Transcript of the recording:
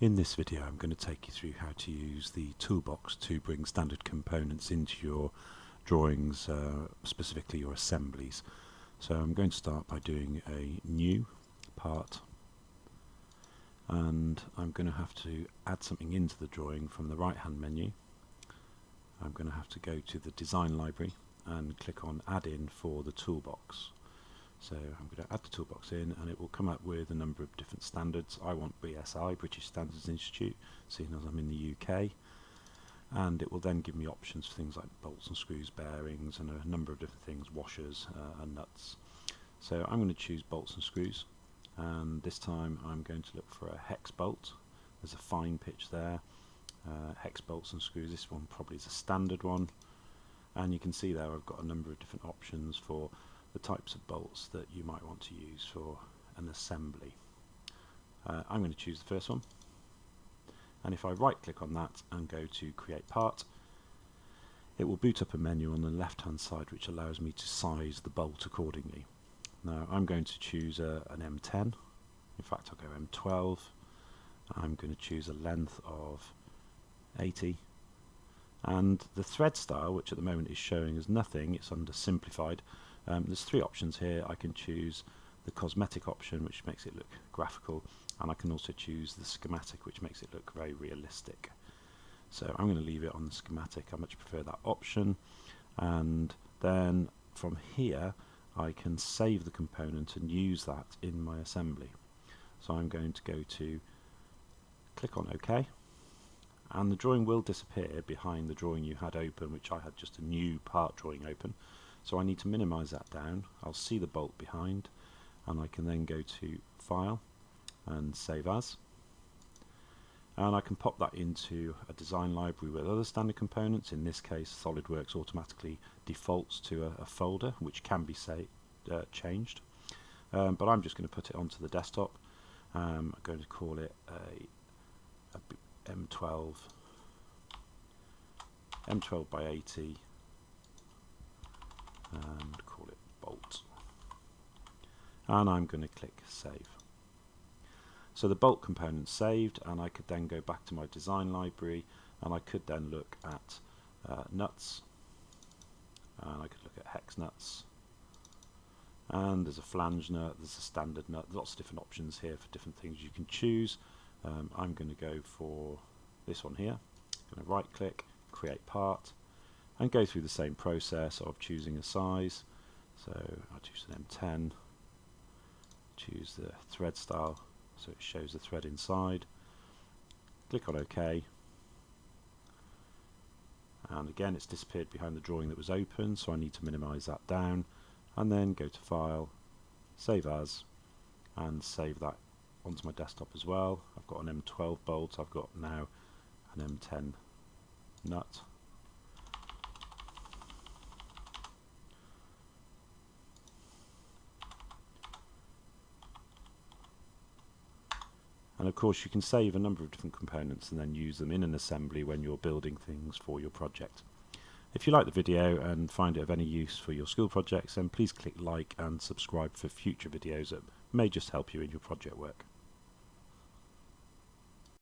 In this video I'm going to take you through how to use the toolbox to bring standard components into your drawings, specifically your assemblies. So I'm going to start by doing a new part, and I'm going to have to add something into the drawing from the right hand menu. I'm going to have to go to the design library and click on add in for the toolbox. So I'm going to add the toolbox in, and it will come up with a number of different standards. I want BSI, British Standards Institute, seeing as I'm in the UK, and it will then give me options for things like bolts and screws, bearings, and a number of different things, washers and nuts. So I'm going to choose bolts and screws, and this time I'm going to look for a hex bolt. There's a fine pitch there, hex bolts and screws. This one probably is a standard one, and you can see there I've got a number of different options for the types of bolts that you might want to use for an assembly. I'm going to choose the first one, and if I right click on that and go to create part, it will boot up a menu on the left hand side which allows me to size the bolt accordingly. Now I'm going to choose an M10, in fact I'll go M12. I'm going to choose a length of 80, and the thread style, which at the moment is showing as nothing, it's under simplified. There's three options here. I can choose the cosmetic option, which makes it look graphical, and I can also choose the schematic, which makes it look very realistic. So I'm going to leave it on the schematic. I much prefer that option, and then from here I can save the component and use that in my assembly. So I'm going to go to click on OK, and the drawing will disappear behind the drawing you had open, which I had just a new part drawing open. So I need to minimize that down. I'll see the bolt behind, and I can then go to File and Save As, and I can pop that into a design library with other standard components. In this case SolidWorks automatically defaults to a folder which can be changed, but I'm just going to put it onto the desktop. I'm going to call it a M12 by 80 and call it bolt, and I'm going to click save. So the bolt component's saved, and I could then go back to my design library, and I could then look at nuts, and I could look at hex nuts, and there's a flange nut, there's a standard nut, lots of different options here for different things you can choose. I'm going to go for this one here. I'm going to right click, create part, and go through the same process of choosing a size. So I'll choose an M10, choose the thread style so it shows the thread inside, click on OK, and again it's disappeared behind the drawing that was open, so I need to minimize that down, and then go to File, Save As, and save that onto my desktop as well. I've got an M12 bolt, I've got now an M10 nut, and of course you can save a number of different components and then use them in an assembly when you're building things for your project. If you like the video and find it of any use for your school projects, then please click like and subscribe for future videos that may just help you in your project work.